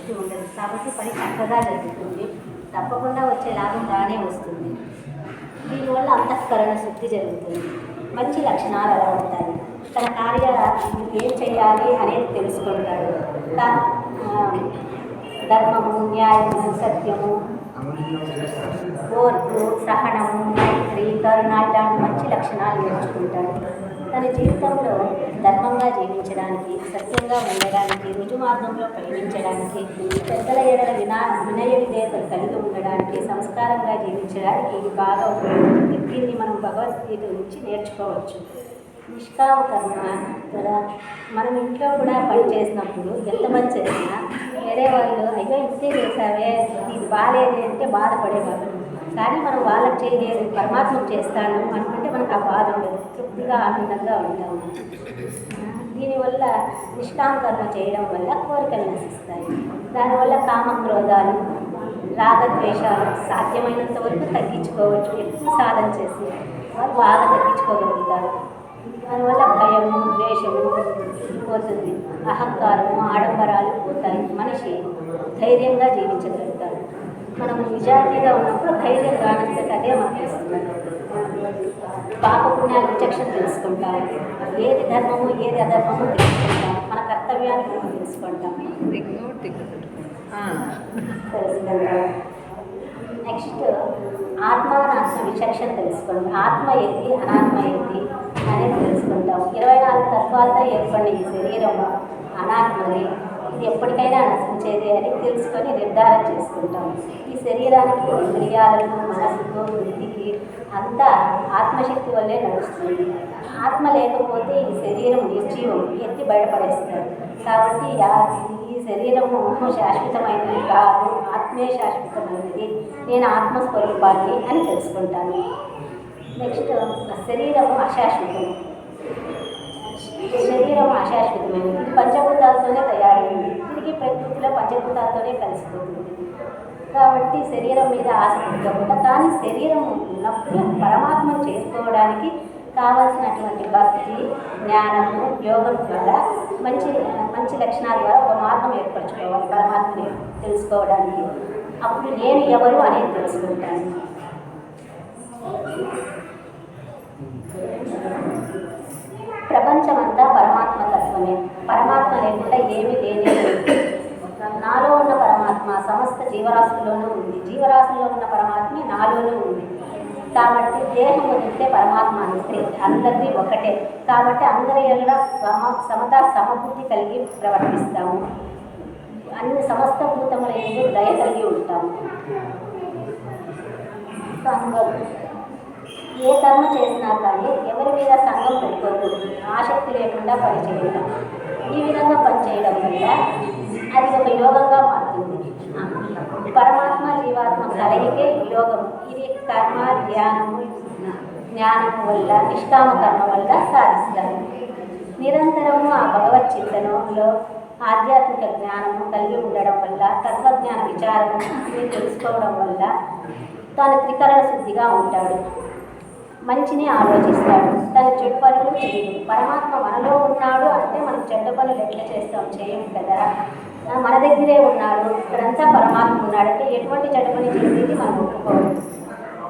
దృష్టి ఉండదు. కాబట్టి పని చక్కగా జరుగుతుంది, తప్పకుండా వచ్చే లాభం బాగానే వస్తుంది. దీనివల్ల అంతఃకరణ శుద్ధి జరుగుతుంది, మంచి లక్షణాలు అలా ఉంటాయి. తన కార్య ఏం చేయాలి అనేది తెలుసుకుంటాడు. ధర్మము, న్యాయము, సత్యము, ఓర్పు, సహనము, మైత్రి, కరుణ ఇలాంటి మంచి లక్షణాలు నేర్చుకుంటాడు. తన జీవితంలో ధర్మంగా జీవించడానికి, సత్యంగా ఉండడానికి, రుజుమార్గంలో ప్రయాణించడానికి, పెద్దల ఎడల వినయ విధేయతలు కలిగి ఉండడానికి, సంస్కారంగా జీవించడానికి ఇది బాగా ఉపయోగపడుతుంది. దీన్ని మనం భగవద్గీత నుంచి నేర్చుకోవచ్చు. నిష్కామ కర్మ కదా, మనం ఇంట్లో కూడా పని చేసినప్పుడు ఎంత పని చేసినా వేరే వాళ్ళు అయ్యో ఇంతే చేసావే ఇది బాగాలేదు అంటే బాధపడేవాళ్ళు. కానీ మనం వాళ్ళకి చేయలేదు పరమాత్మకు చేస్తాను అనుకుంటే మనకు ఆ బాధ ఉండదు, తృప్తిగా ఆనందంగా ఉంటాము. దీనివల్ల నిష్కామ కర్మ చేయడం వల్ల కోరికలు నశిస్తాయి. దానివల్ల కామక్రోధాలు, రాగద్వేషాలు సాధ్యమైనంత వరకు తగ్గించుకోవచ్చు. ఎక్కువ సాధన చేసి వాళ్ళు బాగా తగ్గించుకోగలుగుతారు. దానివల్ల భయము, ద్వేషము పోతుంది, అహంకారము, ఆడంబరాలు పోతాయి. మనిషి ధైర్యంగా జీవించగలుగుతాడు. మనం నిజాయితీగా ఉన్నప్పుడు ధైర్యం కానంతట అదే మనకి ఇస్తుంది. పాపపుణ్యాల విచక్షణ తెలుసుకుంటాం, ఏది ధర్మము ఏది అధర్మము తెలుసుకుంటాం, మన కర్తవ్యాన్ని మనం తెలుసుకుంటాం. నెక్స్ట్ ఆత్మానాత్మ విచక్షణ తెలుసుకోండి. ఆత్మ ఏంటి, అనాత్మ ఏంటి అనేది తెలుసుకుంటాం. 24 తత్వాలతో ఏర్పడిన ఈ శరీరం అనాత్మది, ఇది ఎప్పటికైనా నశించేది అని తెలుసుకొని నిర్ధారణ చేసుకుంటాం. ఈ శరీరానికి, ఇంద్రియాలకు, మనసుకు, బుద్ధికి అంతా ఆత్మశక్తి వల్లే నడుస్తుంది. ఆత్మ లేకపోతే ఈ శరీరం నిర్జీవం, ఎత్తి బయటపడేస్తారు. కాబట్టి ఈ శరీరము శాశ్వతమైనది కాదు, ఆత్మే శాశ్వతమైనది, నేను ఆత్మస్వరూపాన్ని అని తెలుసుకుంటాను. నెక్స్ట్ శరీరము అశాశ్వతం. శరీరం అశాశ్వతమైనది, ఇది పంచభూతాలతోనే తయారైంది, తిరిగి ప్రకృతిలో పంచభూతాలతోనే కలిసిపోతుంది. కాబట్టి శరీరం మీద ఆసక్తి కాకుండా, కానీ శరీరం ఉన్నప్పుడు పరమాత్మను చేసుకోవడానికి కావాల్సినటువంటి భక్తి, జ్ఞానము, యోగం ద్వారా మంచి మంచి లక్షణాల ద్వారా ఒక మార్గం ఏర్పరచుకోవాలి పరమాత్మని తెలుసుకోవడానికి. అప్పుడు నేను ఎవరు అనేది తెలుసుకుంటాను. ప్రపంచమంతా పరమాత్మ తత్వమే, పరమాత్మ లేకుండా ఏమీ లేనే లేదు. నాలో ఉన్న పరమాత్మ సమస్త జీవరాశుల్లోనూ ఉంది, జీవరాశుల్లో ఉన్న పరమాత్మే నాలోనూ ఉంది. కాబట్టి దేహం వదిలితే పరమాత్మ అంతే, అందరినీ ఒకటే. కాబట్టి అందరి ఎల్ల సమతా సమబుద్ధి కలిగి ప్రవర్తిస్తాము. అన్ని సమస్త భూతముల ఎందు దయ కలిగి ఉంటాము. సంఘం ఏ కర్మ చేసినా కానీ ఎవరి మీద సంఘం పెట్టుకోకూడదు, ఆసక్తి లేకుండా పనిచేయడం. ఈ విధంగా పనిచేయడం వల్ల అది ఒక యోగంగా మారుతుంది. పరమాత్మ జీవాత్మ కలయికే యోగం. ఇది కర్మ, జ్ఞానము వల్ల, నిష్కామ కర్మ వల్ల సాధిస్తారు. నిరంతరము ఆ భగవత్ చింతనంలో ఆధ్యాత్మిక జ్ఞానము కలిగి ఉండడం వల్ల, తత్వజ్ఞాన విచారము తెలుసుకోవడం వల్ల తాను త్రికరణ శుద్ధిగా ఉంటాడు, మంచిని ఆలోచిస్తాడు, తన చెడు పనులు చేయడు. పరమాత్మ మనలో ఉన్నాడు అంటే మనం చెడ్డ పనులు ఎట్లా చేస్తాం, చేయము కదా. మన దగ్గరే ఉన్నాడు, ఇక్కడంతా పరమాత్మ ఉన్నాడంటే ఎటువంటి చెడ్డ పని చేసేది మనం ఒప్పుకోవాలి.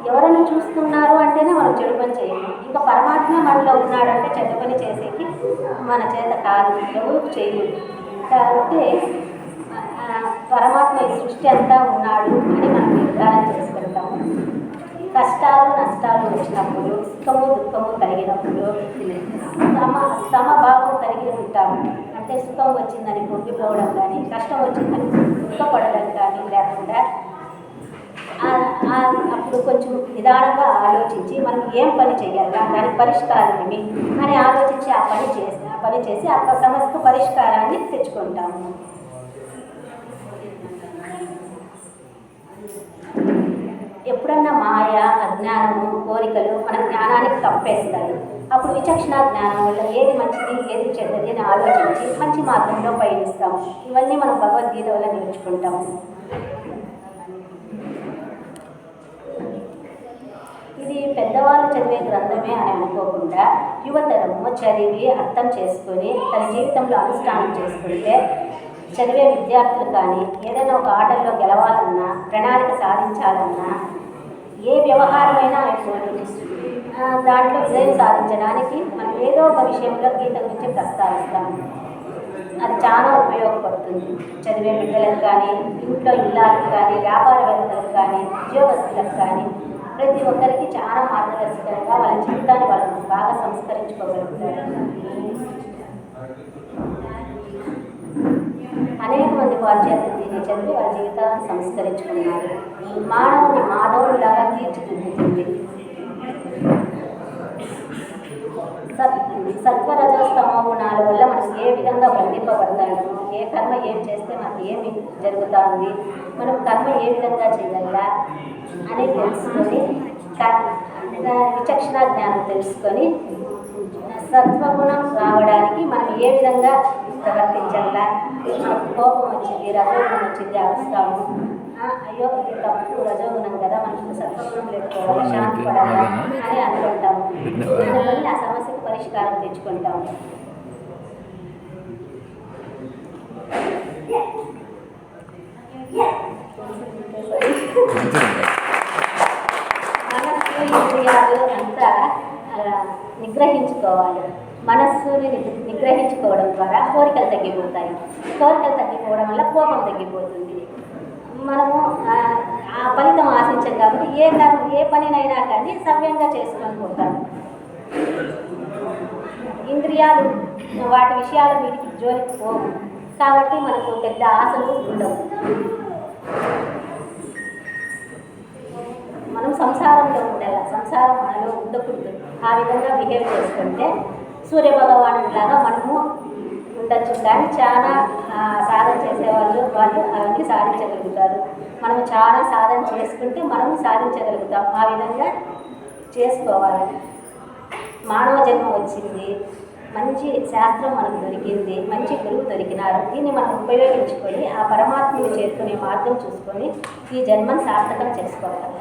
ఎవరైనా చూస్తున్నారు అంటేనే మనం చెడు పని చేయము, ఇంకా పరమాత్మ మనలో ఉన్నాడంటే చెడ్డ పని చేసేకి మన చేత కాదు, ఎవరు చేయదు. కాబట్టి పరమాత్మ ఈ సృష్టి అంతా ఉన్నాడు అని మనం నిర్ధారణ చేసుకుంటాము. కష్టాలు నష్టాలు వచ్చినప్పుడు, సుఖము దుఃఖము కలిగినప్పుడు సమభావం కలిగి ఉంటాము. అంటే సుఖం వచ్చిందని పొంగిపోవడం కానీ, కష్టం వచ్చిందని దుఃఖపడడం కానీ లేకుండా అప్పుడు కొంచెం నిదానంగా ఆలోచించి మనం ఏం పని చేయాలా, దాని పరిష్కారం ఏమి అని ఆలోచించి ఆ పని చేసి ఆ సమస్య పరిష్కారాన్ని తెచ్చుకుంటాము. ఎప్పుడన్నా మాయ, అజ్ఞానము, కోరికలు మన జ్ఞానానికి తప్పేస్తాయి. అప్పుడు విచక్షణ జ్ఞానం వల్ల ఏది మంచిది ఏది చెడ్డది అని ఆలోచించి మంచి మార్గంలో పయనిస్తాము. ఇవన్నీ మనం భగవద్గీత వల్ల నేర్చుకుంటాము. ఇది పెద్దవాళ్ళు చదివే గ్రంథమే అని అనుకోకుండా యువతరము చదివి అర్థం చేసుకొని తన జీవితంలో అనుష్ఠానం చేసుకుంటే చదివే విద్యార్థులు కానీ ఏదైనా ఒక ఆటల్లో గెలవాలన్నా, ప్రణాళిక సాధించాలన్నా, ఏ వ్యవహారమైనా అయిపోతుంది, దాంట్లో విజయం సాధించడానికి మనం ఏదో ఒక విషయంలో గీత గురించి ప్రస్తావిస్తాము. అది చాలా ఉపయోగపడుతుంది. చదివే బిడ్డలకు కానీ, ఇంట్లో ఇళ్ళకు కానీ, వ్యాపారవేత్తలకు కానీ, ఉద్యోగస్తులకు కానీ ప్రతి ఒక్కరికి చాలా మార్గదర్శకంగా వాళ్ళ జీవితాన్ని వాళ్ళు బాగా సంస్కరించుకోగలుగుతారు. అనేక మంది పాశ్చాత్య దీన్ని చదివి వాళ్ళ జీవితాలను సంస్కరించుకున్నారు. మానవుని మాధవుడిలాగా తీర్చిదిద్దుతుంది. సత్వరజస్తమో గుణాల వల్ల మనం ఏ విధంగా బంధింపబడతాము, ఏ కర్మ ఏం చేస్తే మనకి ఏమి జరుగుతుంది, మనం కర్మ ఏ విధంగా చేయాలా అని తెలుసుకొని విచక్షణ జ్ఞానం తెలుసుకొని సత్వగుణం రావడానికి మనం ఏ విధంగా ప్రవర్తించాలా. మనకు కోపం వచ్చింది, రజోగుణం వచ్చింది, అరుస్తాము, అయ్యో ఇది తప్పు రజోగుణం కదా, మనకు సత్వగుణం లేకపోవాలి, శాంతి పడాలి అని అనుకుంటాము. దానివల్ల ఆ సమస్యకు పరిష్కారం తెచ్చుకుంటాము. మనస్సు ఇంద్రియాలు అంతా నిగ్రహించుకోవాలి. మనస్సుని నిగ్రహించుకోవడం ద్వారా కోరికలు తగ్గిపోతాయి. కోరికలు తగ్గిపోవడం వల్ల కోపం తగ్గిపోతుంది. మనము ఆ ఫలితం ఆశించాం కాబట్టి ఏ పనినైనా కానీ సవ్యంగా చేసుకొని పోతాము. ఇంద్రియాలు వాటి విషయాల వీటికి జోలికి పోవు కాబట్టి మనకు పెద్ద ఆశలు ఉండవు. మనం సంసారంలో ఉండాలి, సంసారం మనలో ఉండకూడదు. ఆ విధంగా బిహేవ్ చేసుకుంటే సూర్యభగవానుడిలాగా మనము ఉండొచ్చు. కానీ చాలా సాధన చేసేవాళ్ళు అవన్నీ సాధించగలుగుతారు. మనము చాలా సాధన చేసుకుంటే మనము సాధించగలుగుతాం. ఆ విధంగా చేసుకోవాలి. మానవ జన్మ వచ్చింది, మంచి శాస్త్రం మనకు దొరికింది, మంచి గురువు దొరికినారు. దీన్ని మనం ఉపయోగించుకొని ఆ పరమాత్మని చేరుకునే మార్గం చూసుకొని ఈ జన్మను సార్థకం చేసుకోవాలి.